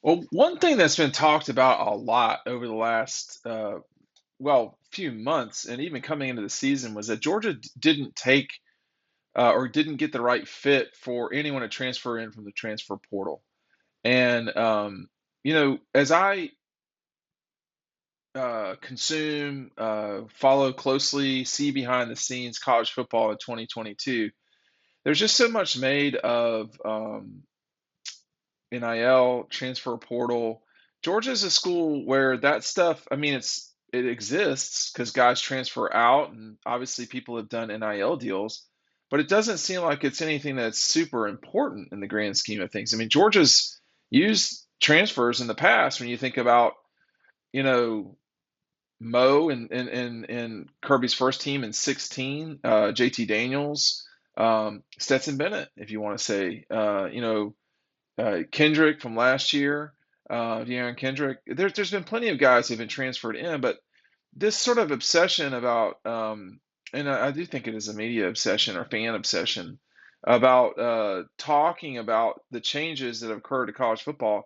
Well, one thing that's been talked about a lot over the last few months, and even coming into the season, was that Georgia didn't take or didn't get the right fit for anyone to transfer in from the transfer portal. And as I consume, follow closely, see behind the scenes college football in 2022, there's just so much made of NIL, transfer portal. Georgia's a school where that stuff, I mean, it exists because guys transfer out, and obviously people have done NIL deals, but it doesn't seem like it's anything that's super important in the grand scheme of things. I mean, Georgia's used transfers in the past when you think about, you know, Mo and Kirby's first team in 16, JT Daniels, Stetson Bennett, if you want to say, Kendrick from last year, De'Aaron Kendrick. There's been plenty of guys who've been transferred in, but this sort of obsession about, and I do think it is a media obsession or fan obsession about talking about the changes that have occurred to college football.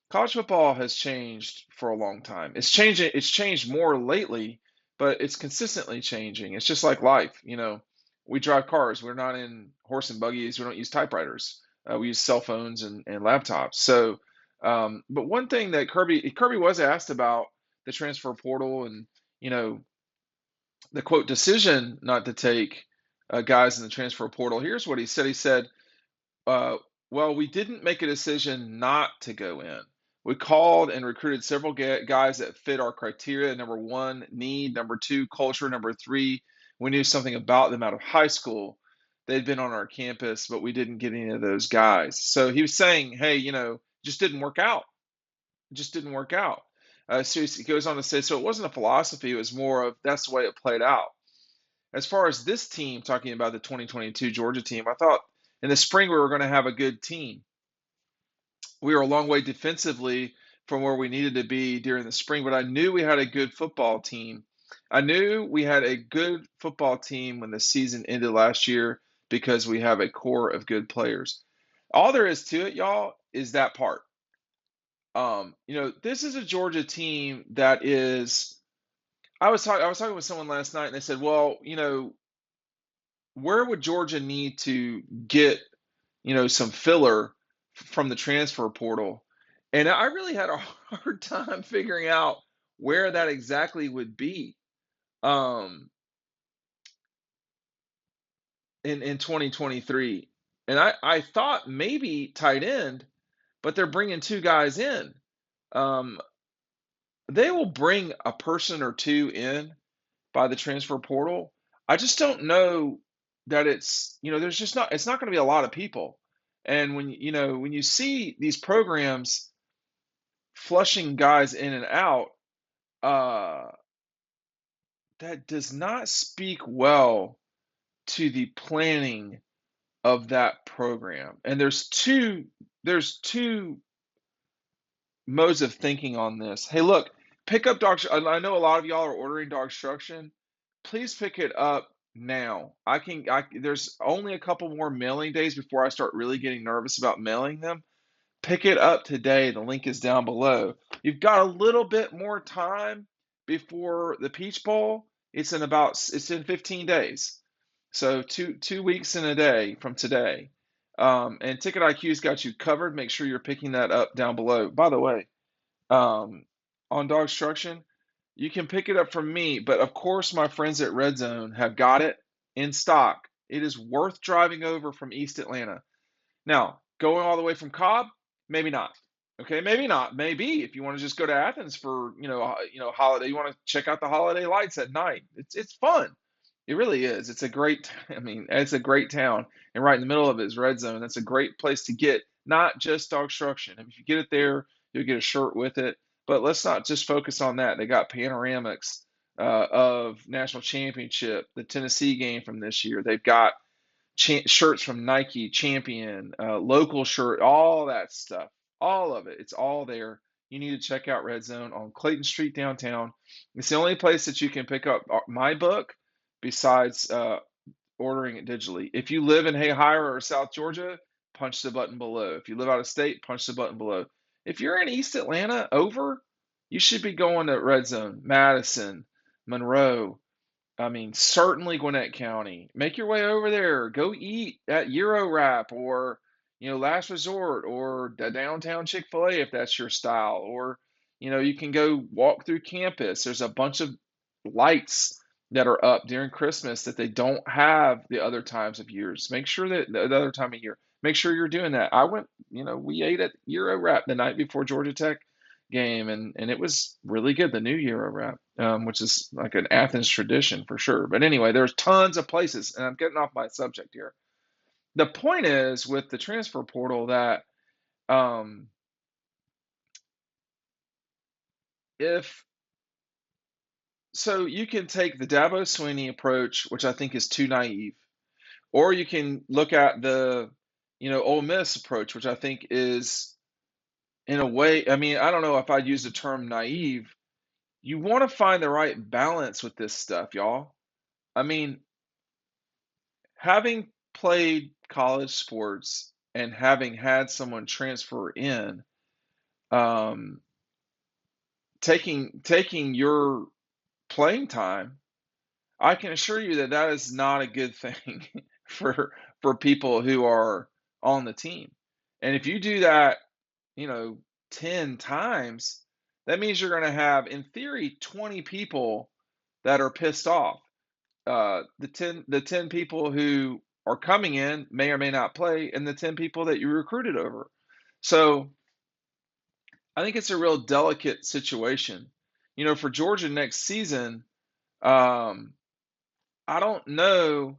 College football has changed for a long time. It's changing. It's changed more lately, but it's consistently changing. It's just like life. We drive cars. We're not in horse and buggies. We don't use typewriters. We use cell phones and laptops. So, but one thing that Kirby was asked about the transfer portal and you know the quote decision not to take guys in the transfer portal. Here's what he said. He said, uh, well, we didn't make a decision not to go in. We called and recruited several guys that fit our criteria. Number one, need. Number two, culture. Number three, we knew something about them out of high school. They'd been on our campus, but we didn't get any of those guys. So he was saying, hey, just didn't work out. It just didn't work out. So he goes on to say, so it wasn't a philosophy. It was more of that's the way it played out. As far as this team, talking about the 2022 Georgia team, I thought in the spring we were going to have a good team. We were a long way defensively from where we needed to be during the spring, but I knew we had a good football team. I knew we had a good football team when the season ended last year because we have a core of good players. All there is to it, y'all, is that part. This is a Georgia team that is. I was talking with someone last night, and they said, "Well, where would Georgia need to get, some filler from the transfer portal?" And I really had a hard time figuring out where that exactly would be um, in 2023. And I thought maybe tight end, but they're bringing two guys in. Um, they will bring a person or two in by the transfer portal. I just don't know that there's just not, it's not going to be a lot of people. And when you see these programs flushing guys in and out, uh, that does not speak well to the planning of that program. And there's two modes of thinking on this. Hey, look, pick up dog. I know a lot of y'all are ordering Dogstruction. Please pick it up now. There's only a couple more mailing days before I start really getting nervous about mailing them. Pick it up today. The link is down below. You've got a little bit more time before the Peach Bowl. It's in 15 days. So two weeks and a day from today. And Ticket IQ's got you covered. Make sure you're picking that up down below. By the way, um, on Dogstruction, you can pick it up from me, but of course, my friends at Red Zone have got it in stock. It is worth driving over from East Atlanta. Now, going all the way from Cobb, maybe not. Okay, maybe not. Maybe if you want to just go to Athens for holiday, you want to check out the holiday lights at night. It's fun. It really is. It's a great. I mean, it's a great town, and right in the middle of it is Red Zone. That's a great place to get not just Dogstruction. If you get it there, you'll get a shirt with it. But let's not just focus on that. They got panoramics of national championship, the Tennessee game from this year. They've got shirts from Nike, Champion, local shirt, all that stuff, all of it. It's all there. You need to check out Red Zone on Clayton Street downtown. It's the only place that you can pick up my book besides ordering it digitally. If you live in Hayhire or South Georgia, punch the button below. If you live out of state, punch the button below. If you're in East Atlanta over, you should be going to Red Zone, Madison, Monroe. I mean, certainly Gwinnett County. Make your way over there. Go eat at Euro Wrap or, Last Resort or the downtown Chick-fil-A if that's your style. Or, you can go walk through campus. There's a bunch of lights that are up during Christmas that they don't have the other times of years. Make sure that the other time of year, make sure you're doing that. I went, we ate at Euro Wrap the night before Georgia Tech game, and it was really good. The new Euro Wrap, which is like an Athens tradition for sure. But anyway, there's tons of places, and I'm getting off my subject here. The point is with the transfer portal that um, if so, you can take the Dabo Swinney approach, which I think is too naive, or you can look at the Ole Miss approach, which I think is in a way. I mean, I don't know if I'd use the term naive. You want to find the right balance with this stuff, y'all. I mean, having played college sports and having had someone transfer in, um, taking your playing time, I can assure you that that is not a good thing for people who are on the team. And if you do that, you know, 10 times, that means you're going to have, in theory, 20 people that are pissed off. The ten people who are coming in may or may not play, and the 10 people that you recruited over. So I think it's a real delicate situation. For Georgia next season, um, I don't know.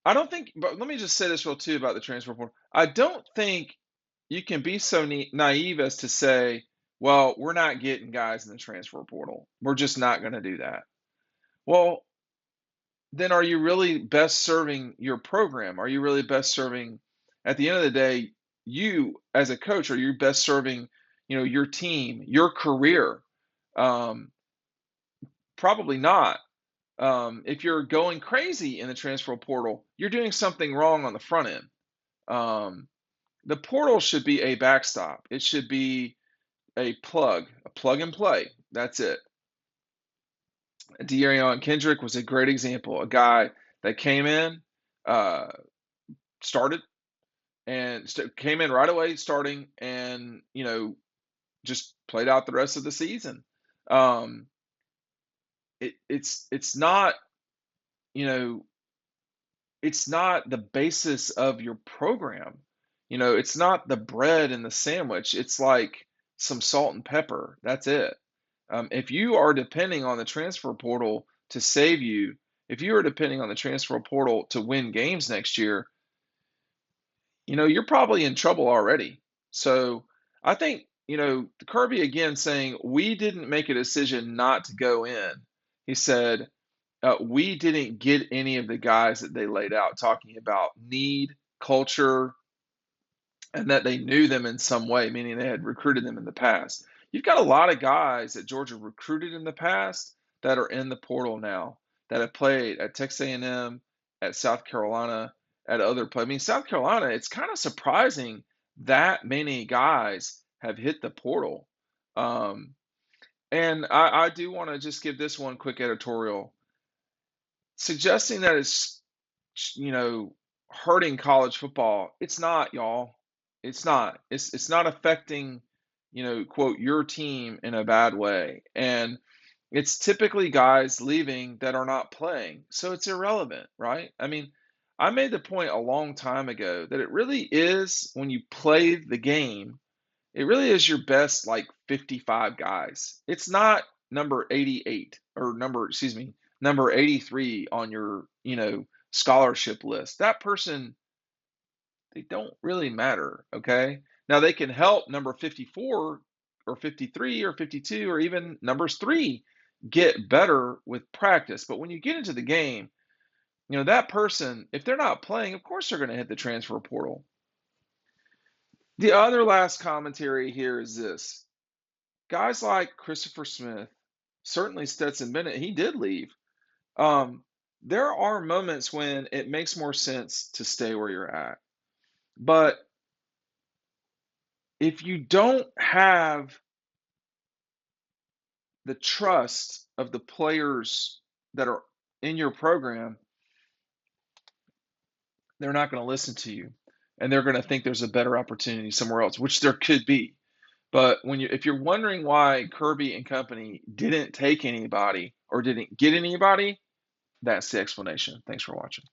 I don't think, but let me just say this real too about the transfer portal. I don't think you can be so naive as to say, well, we're not getting guys in the transfer portal. We're just not going to do that. Well, then are you really best serving your program? Are you really best serving, at the end of the day, you as a coach, are you best serving, your team, your career? Um, Probably not. If you're going crazy in the transfer portal, you're doing something wrong on the front end. Um, the portal should be a backstop. It should be a plug and play. That's it. De'Aaron Kendrick was a great example. A guy that came in, uh, started, and came in right away, starting, and just played out the rest of the season. Um, it's not you know it's not the basis of your program. It's not the bread and the sandwich. It's like some salt and pepper. That's it. If you are depending on the transfer portal to save you, if you are depending on the transfer portal to win games next year, you're probably in trouble already. So I think, Kirby again saying, we didn't make a decision not to go in. He said, we didn't get any of the guys that they laid out, talking about need, culture, and that they knew them in some way, meaning they had recruited them in the past. You've got a lot of guys that Georgia recruited in the past that are in the portal now, that have played at Texas A&M, at South Carolina, at other places. I mean, South Carolina, it's kind of surprising that many guys have hit the portal. Um, and I do want to just give this one quick editorial. Suggesting that it's, you know, hurting college football. It's not, y'all. It's not. It's not affecting, quote, your team in a bad way. And it's typically guys leaving that are not playing. So it's irrelevant, right? I mean, I made the point a long time ago that it really is, when you play the game, it really is your best like 55 guys. It's not number 88 or excuse me, number 83 on your, scholarship list. That person, they don't really matter, okay? Now they can help number 54 or 53 or 52 or even numbers 3 get better with practice. But when you get into the game, that person, if they're not playing, of course they're going to hit the transfer portal. The other last commentary here is this. Guys like Christopher Smith, certainly Stetson Bennett, he did leave. There are moments when it makes more sense to stay where you're at. But if you don't have the trust of the players that are in your program, they're not going to listen to you, and they're going to think there's a better opportunity somewhere else, which there could be. But if you're wondering why Kirby and company didn't take anybody or didn't get anybody, that's the explanation. Thanks for watching.